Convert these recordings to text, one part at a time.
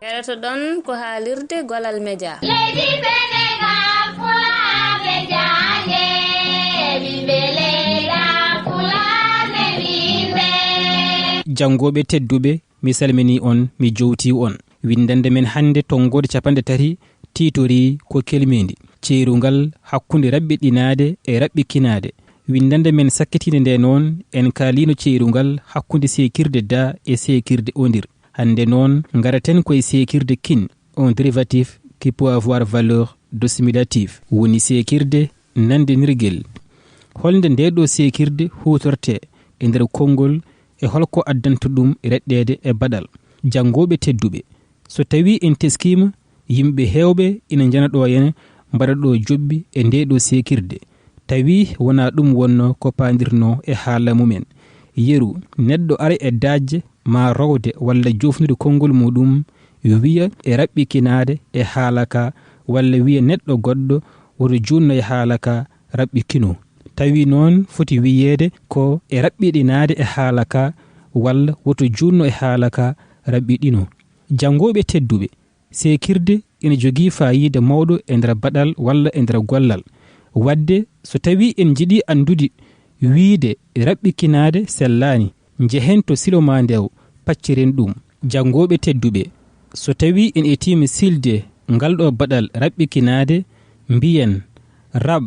Kereto ɗon ko haalirde Golal Média. Leydi Sénégal Pulaɓe jange, ɓiɓɓe leyɗam Pulaɓe winde. Jangoɓe tedduɓe, mi salmini on, mi jowti on. Windande men hande tongode 3 titori ko kelmedi ceerugal hakkunde raɓɓiɗinaade e raɓɓikinaade. Windande men sakkitinde nde noon en kalino ceerugal hakkunde sekirde da e sekirde ondir. Hande noon garaten koye sekirde kin, un dérivatif qui peut avoir valeur d'assimilatif, woni sekirde nandenirgel. Holnde nde ɗo sekirde hutorte e nder konngol e holko addanta ɗum reɗɗede e baɗal. Jangoɓe tedduɓe, so tawi en teskima, yimɓe hewɓe ina jana ɗo henne mbaɗa ɗo jobbi e nde ɗo sekirde, tawi wona ɗum wonno ko pandirno e haala mumen. Yeru neɗɗo ara e dajje ma rowde walla jofnude konngol muɗum wiya e raɓɓikinaade e haalaka, walla wiya neɗɗo goɗɗo woto junno e haalaka raɓɓikino. Tawi noon foti wiyeede ko e raɓɓiɗinaade e haalaka, walla woto junno e haalaka raɓɓiɗino. Jangoɓe tedduɓe, sekirde ina jogii fayida mawɗo e nder baɗal walla e nder gollal. Wadde so tawi en jiɗi andude wiide raɓɓikinaade sellani, njehen to siloma ndew pacciren ɗum. Jangoɓe tedduɓe, so tawi en etima silde ngal ɗo baɗal raɓɓikinaade, mbiyen rab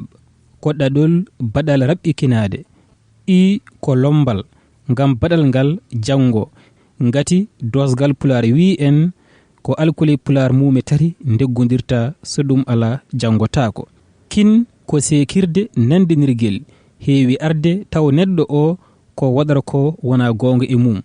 ko ɗaɗol baɗal raɓɓikinaade, i ko lombal ngam baɗal ngal jango, ngati dosgal pular wi en ko alkuli pular mume 3 ndeggodirta, so ɗum ala jangotako. Kin ko sekirde nandenirgel heewi arde taw neɗɗo o ko waɗata ko wona gonga e mum,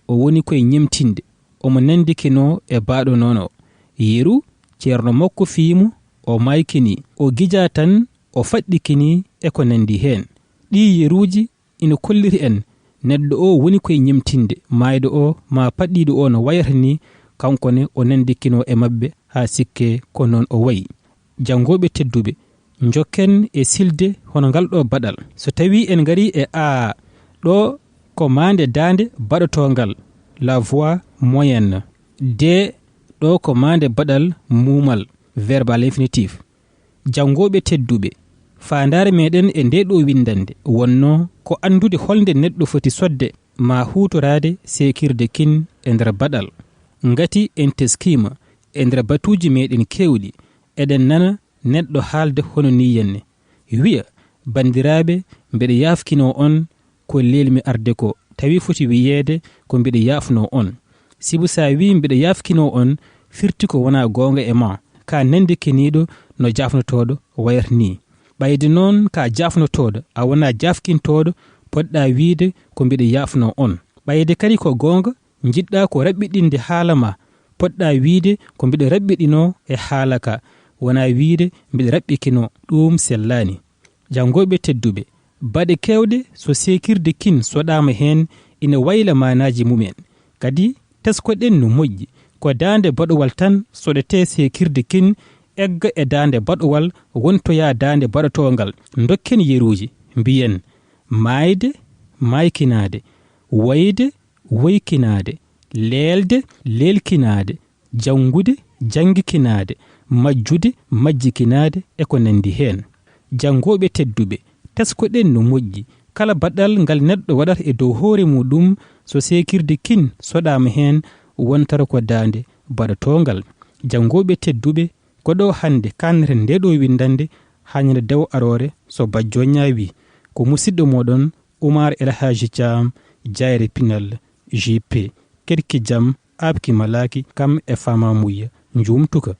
o woni koye ñemtinde, omo nandikino e baɗo nono. Yeru ceerno makko fiimo, o maykini, o gija tan, o faɗɗikini e ko nandi hen. Ɗi yeruji ina kolliri en neɗɗo o woni koye ñemtinde, maydo o ma paɗɗiɗo o no wayata ni, kankone o nandikino e mabɓe ha sikke ko noon o wayi. Jangoɓe tedduɓe, jokken e silde hono ngal ɗo baɗal. So tawi en gari e a ɗo ko mande dande baɗotongal, la voix moyenne. De ɗo ko mande baɗal mumal, verbal infinitif. Jangoɓe tedduɓe, fandare meɗen e nde ɗo windande wonno ko andude holde neɗɗo foti sodde ma hutorade sekirde kin e nder baɗal. Ngati en teskima e nder batuji meɗen kewɗi, eɗen nana neɗɗo haalde hono ni yenne wiya bandiraɓe, mbeɗa yafkino on ko lelmi arde ko, tawi foti wiyeede ko mbeɗa yafno on. Sibu sa wi mbeɗa yafkino on, firti ko wona gonga e ma, ka nandikiniɗo no jafnotoɗo wayata ni. Ɓayde noon ka jafnotoɗo a wona jafkintoɗo, poɗɗa wiide ko mbeɗa yafno on. Ɓayde kadi ko gonga jiɗɗa ko raɓɓiɗinde haala ma, poɗɗa wiide ko mbeɗa raɓɓiɗino e haalaka, wona wiide mbeɗa raɓɓikino. Ɗum sellani. Jangoɓe tedduɓe, baɗe kewɗe so sekirde kin soɗama hen ina wayla manaji mumen. Kadi teskoɗen no moƴƴi ko dande baɗowal tan soɗete sekirde kin, egga e dande baɗowal wontoya dande baɗotongal. Dokken yeruji mbiyen mayde, maykinaade, wayde, waykinaade, leelde, lelkinaade, jangude, jangikinaade, majjude, majjikinaade e ko nandi hen. Jangoɓe tedduɓe, teskoɗen no moƴƴi kala baɗal ngal neɗɗo waɗata e dow hoore muɗum, so sekirde kin soɗama hen wontara ko dande baɗotongal. Jangoɓe tedduɓe, ko ɗo hande kanneten nde ɗo windande hañande dew arore so bajjo ñaawi. Ko musidɗo moɗon Oumar El Hadji Thiam, Jayre Pinal JP. Kerki jam abki malaki kam e fama muya njumtuka.